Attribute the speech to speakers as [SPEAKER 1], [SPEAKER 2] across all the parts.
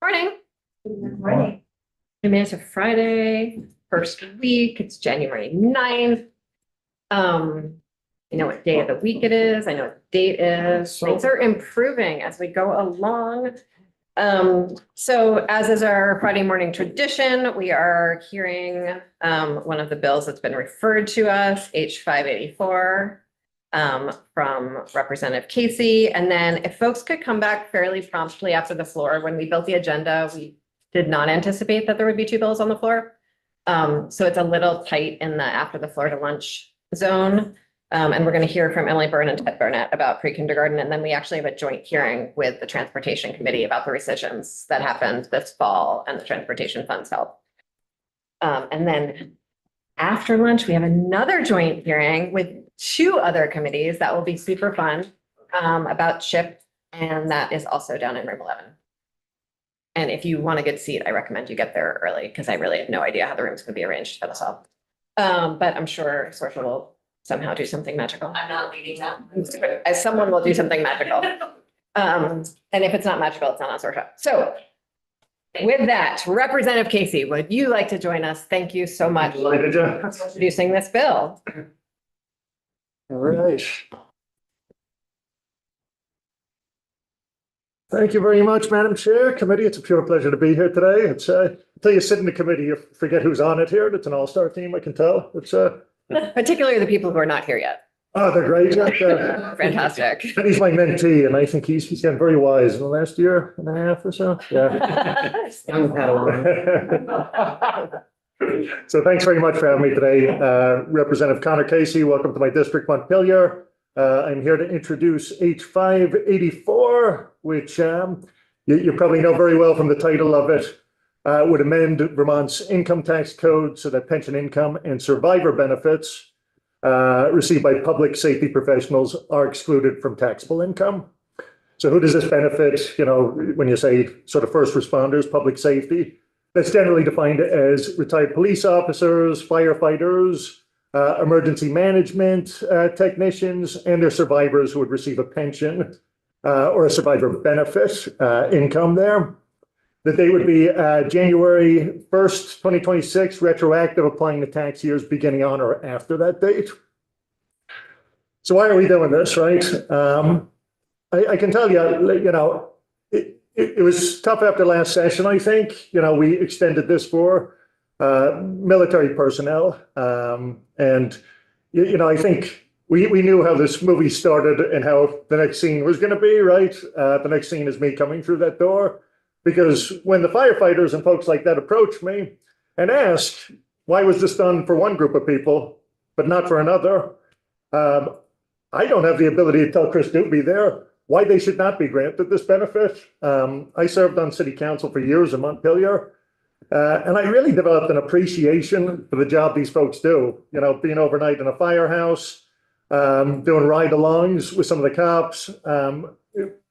[SPEAKER 1] Morning.
[SPEAKER 2] Good morning.
[SPEAKER 1] I mean, it's a Friday, first week, it's January 9th. I know what day of the week it is, I know what date is, things are improving as we go along. So as is our Friday morning tradition, we are hearing one of the bills that's been referred to us, H 584. From Representative Casey. And then if folks could come back fairly promptly after the floor, when we built the agenda, we did not anticipate that there would be two bills on the floor. So it's a little tight in the after the floor to lunch zone. And we're going to hear from Emily Byrne and Ted Burnett about pre-kindergarten. And then we actually have a joint hearing with the Transportation Committee about the rescissions that happened this fall and the transportation funds help. And then after lunch, we have another joint hearing with two other committees that will be super fun about CHIP, and that is also down in room 11. And if you want a good seat, I recommend you get there early because I really have no idea how the rooms could be arranged for this all. But I'm sure Sorcha will somehow do something magical.
[SPEAKER 2] I'm not leading that.
[SPEAKER 1] As someone will do something magical. And if it's not magical, it's not on Sorcha. So with that, Representative Casey, would you like to join us? Thank you so much for introducing this bill.
[SPEAKER 3] All right. Thank you very much, Madam Chair, Committee. It's a pure pleasure to be here today. It's until you sit in the committee, you forget who's on it here. It's an all-star team, I can tell. It's
[SPEAKER 1] Particularly the people who are not here yet.
[SPEAKER 3] oh, they're great.
[SPEAKER 1] Fantastic.
[SPEAKER 3] And he's my mentee, and I think he's gotten very wise in the last year and a half or so. Yeah. So thanks very much for having me today. Representative Connor Casey, welcome to my district, Montpelier. I'm here to introduce H 584, which you probably know very well from the title of it, would amend Vermont's income tax code so that pension income and survivor benefits received by public safety professionals are excluded from taxable income. So who does this benefit? You know, when you say sort of first responders, public safety, that's generally defined as retired police officers, firefighters, emergency management technicians, and their survivors who would receive a pension or a survivor benefit income there. That they would be January 1st, 2026, retroactive, applying the tax years beginning on or after that date. So why are we doing this, right? I can tell you, you know, it was tough after last session, I think. You know, we extended this for military personnel. And, you know, I think we knew how this movie started and how the next scene was going to be, right? The next scene is me coming through that door. Because when the firefighters and folks like that approached me and asked, why was this done for one group of people, but not for another? I don't have the ability to tell Chris Doobie there why they should not be granted this benefit. I served on city council for years in Montpelier, and I really developed an appreciation for the job these folks do. You know, being overnight in a firehouse, doing ride-alongs with some of the cops.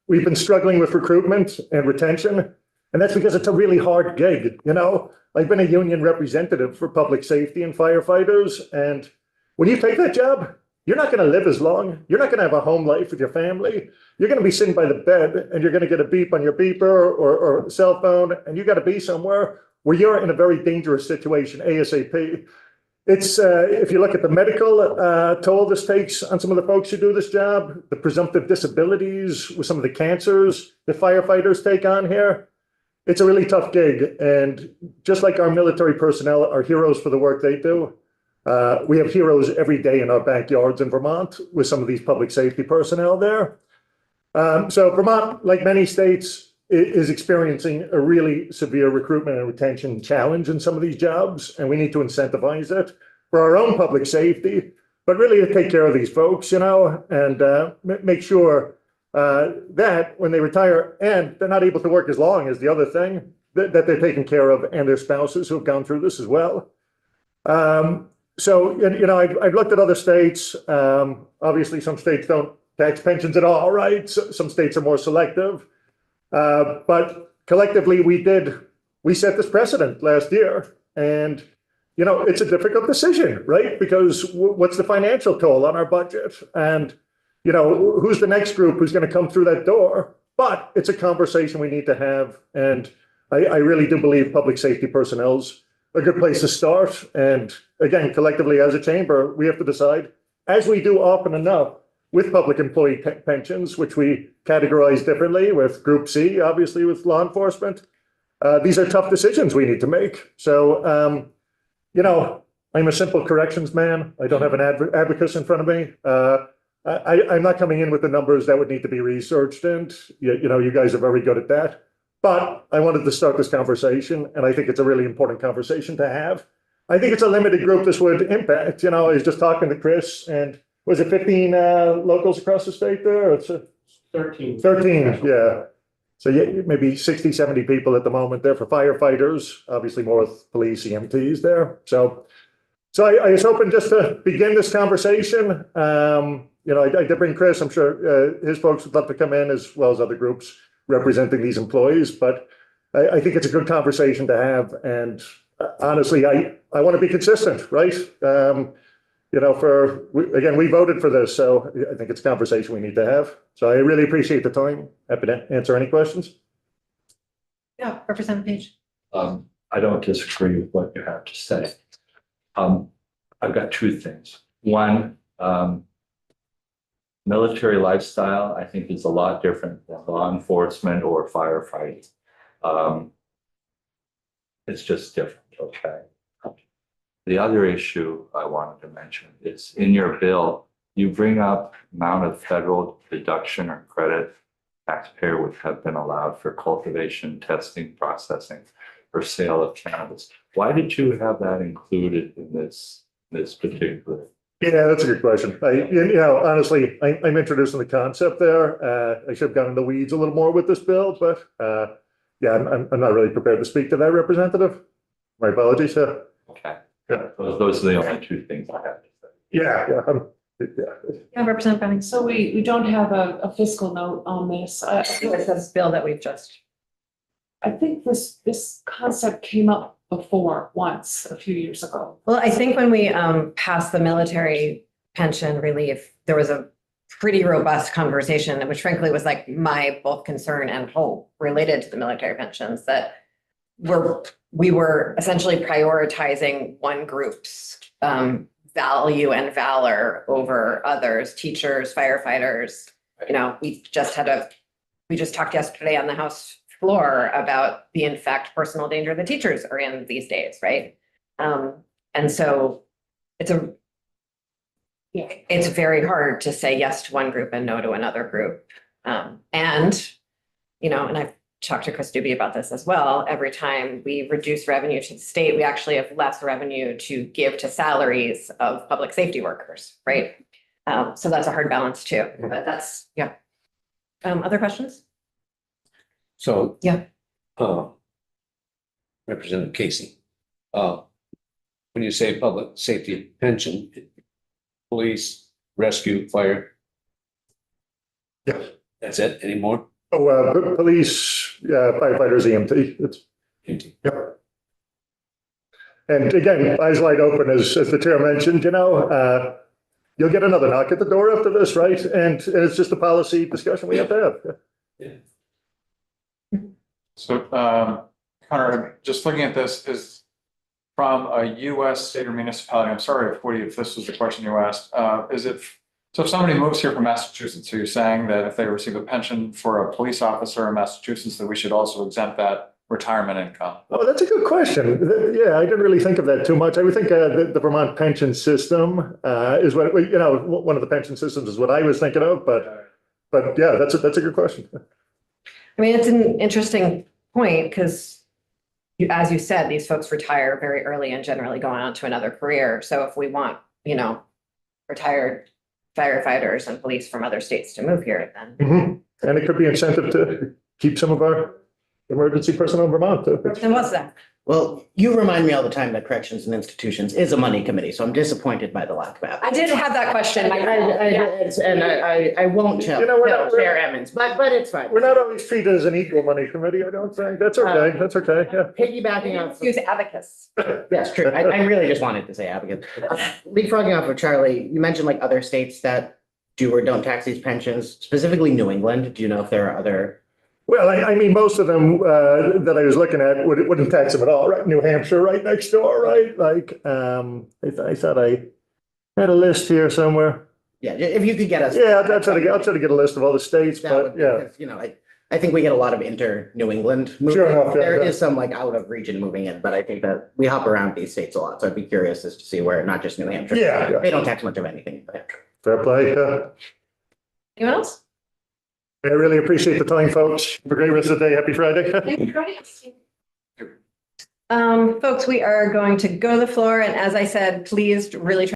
[SPEAKER 3] We've been struggling with recruitment and retention, and that's because it's a really hard gig. You know, I've been a union representative for public safety and firefighters, and when you take that job, you're not going to live as long. You're not going to have a home life with your family. You're going to be sitting by the bed, and you're going to get a beep on your beeper or cell phone, and you got to be somewhere where you're in a very dangerous situation ASAP. It's if you look at the medical toll this takes on some of the folks who do this job, the presumptive disabilities with some of the cancers that firefighters take on here, it's a really tough gig. And just like our military personnel are heroes for the work they do, we have heroes every day in our backyards in Vermont with some of these public safety personnel there. So Vermont, like many states, is experiencing a really severe recruitment and retention challenge in some of these jobs, and we need to incentivize it for our own public safety, but really to take care of these folks, you know, and make sure that when they retire and they're not able to work as long as the other thing, that they're taken care of, and their spouses who have gone through this as well. So, you know, I've looked at other states. Obviously, some states don't tax pensions at all, right? So, some states are more selective. But collectively, we set this precedent last year, and, you know, it's a difficult decision, right? Because what's the financial toll on our budget? And, you know, who's the next group who's going to come through that door? But it's a conversation we need to have. And I really do believe public safety personnel's a good place to start. And again, collectively as a chamber, we have to decide, as we do often enough with public employee pensions, which we categorize differently with Group C, obviously with law enforcement. These are tough decisions we need to make. So, I'm a simple corrections man. I don't have an abacus in front of me. I'm not coming in with the numbers that would need to be researched, and you guys are very good at that. But I wanted to start this conversation, and I think it's a really important conversation to have. I think it's a limited group this would impact. I was just talking to Chris, and was it 15 locals across the state there? It's
[SPEAKER 4] 13.
[SPEAKER 3] 13, yeah. So yeah, maybe 60, 70 people at the moment there for firefighters, obviously more with police, EMTs there. So I was hoping just to begin this conversation. I did bring Chris. I'm sure his folks would love to come in as well as other groups representing these employees, but I think it's a good conversation to have. And honestly, I want to be consistent, right? Again, we voted for this, so I think it's a conversation we need to have. So I really appreciate the time. Happy to answer any questions.
[SPEAKER 1] Yeah, Representative Page.
[SPEAKER 4] I don't disagree with what you have to say. I've got two things. One, military lifestyle, I think, is a lot different than law enforcement or firefighting. It's just different, okay? The other issue I wanted to mention is in your bill, you bring up amount of federal deduction or credit taxpayer would have been allowed for cultivation, testing, processing, or sale of cannabis. Why did you have that included in this particular?
[SPEAKER 3] Yeah, that's a good question. Honestly, I'm introducing the concept there. I should have gone in the weeds a little more with this bill, but I'm not really prepared to speak to that, Representative. My apologies.
[SPEAKER 4] Okay. Yeah. Those are the only two things I have to say.
[SPEAKER 3] Yeah.
[SPEAKER 1] Yeah, Representative Benning.
[SPEAKER 5] So we don't have a fiscal note on this.
[SPEAKER 1] It's this bill that we've just.
[SPEAKER 5] I think this concept came up before once a few years ago.
[SPEAKER 1] Well, I think when we passed the military pension relief, there was a pretty robust conversation, which frankly was like my both concern and hope related to the military pensions, that we were essentially prioritizing one group's value and valor over others, teachers, firefighters. We just talked yesterday on the House floor about the, in fact, personal danger the teachers are in these days, right? And so it's very hard to say yes to one group and no to another group. And I've talked to Chris Doobie about this as well. Every time we reduce revenue to the state, we actually have less revenue to give to salaries of public safety workers, right? So that's a hard balance too, but that's, yeah. Other questions?
[SPEAKER 6] So.
[SPEAKER 1] Yeah.
[SPEAKER 6] Representative Casey, when you say public safety pension, police, rescue, fire.
[SPEAKER 3] Yeah.
[SPEAKER 6] That's it anymore?
[SPEAKER 3] Police, firefighters, EMT. Yep. And again, eyes wide open, as the chair mentioned, you'll get another knock at the door after this, right? And it's just a policy discussion we have to have.
[SPEAKER 6] Yeah.
[SPEAKER 7] So, Connor, just looking at this is from a US state or municipality. I'm sorry if this was the question you asked. So if somebody moves here from Massachusetts, are you saying that if they receive a pension for a police officer in Massachusetts, that we should also exempt that retirement income?
[SPEAKER 3] Oh, that's a good question. Yeah, I didn't really think of that too much. I would think the Vermont pension system is what, one of the pension systems is what I was thinking of, but yeah, that's a good question.
[SPEAKER 1] I mean, it's an interesting point because, as you said, these folks retire very early and generally go on to another career. So if we want, retired firefighters and police from other states to move here, then.
[SPEAKER 3] Mm-hmm. And it could be incentive to keep some of our emergency personnel in Vermont too.
[SPEAKER 1] And what's that?
[SPEAKER 8] Well, you remind me all the time that corrections and institutions is a money committee, so I'm disappointed by the lack of
[SPEAKER 1] I did have that question.
[SPEAKER 8] I won't tell Chair Emmons, but it's fine.
[SPEAKER 3] We're not always treated as an equal money committee, I don't think. That's okay. That's okay. Yeah.
[SPEAKER 8] Piggybacking off.
[SPEAKER 1] Use abacus.
[SPEAKER 8] That's true. I really just wanted to say advocate. Leapfrogging off of Charlie, you mentioned like other states that do or don't tax these pensions, specifically New England. Do you know if there are other
[SPEAKER 3] Well, I mean, most of them that I was looking at wouldn't tax them at all, right? New Hampshire, right next door, right? Like, I thought I had a list here somewhere.
[SPEAKER 8] Yeah, if you could get us.
[SPEAKER 3] Yeah, I'll try to get a list of all the states,
[SPEAKER 8] That would
[SPEAKER 3] but
[SPEAKER 8] be,
[SPEAKER 3] yeah.
[SPEAKER 8] because, you know, I think we get a lot of New England moving.
[SPEAKER 3] Sure enough, yeah,
[SPEAKER 8] There
[SPEAKER 3] yeah.
[SPEAKER 8] is some like out of region moving in, but I think that we hop around these states a lot, so I'd be curious as to see where, not just New Hampshire.
[SPEAKER 3] Yeah.
[SPEAKER 8] They don't tax much of anything, but.
[SPEAKER 3] Fair play.
[SPEAKER 1] Anyone else?
[SPEAKER 3] I really appreciate the time, folks. Have a great rest of the day. Happy Friday.
[SPEAKER 1] Folks, we are going to go to the floor, and as I said, please really try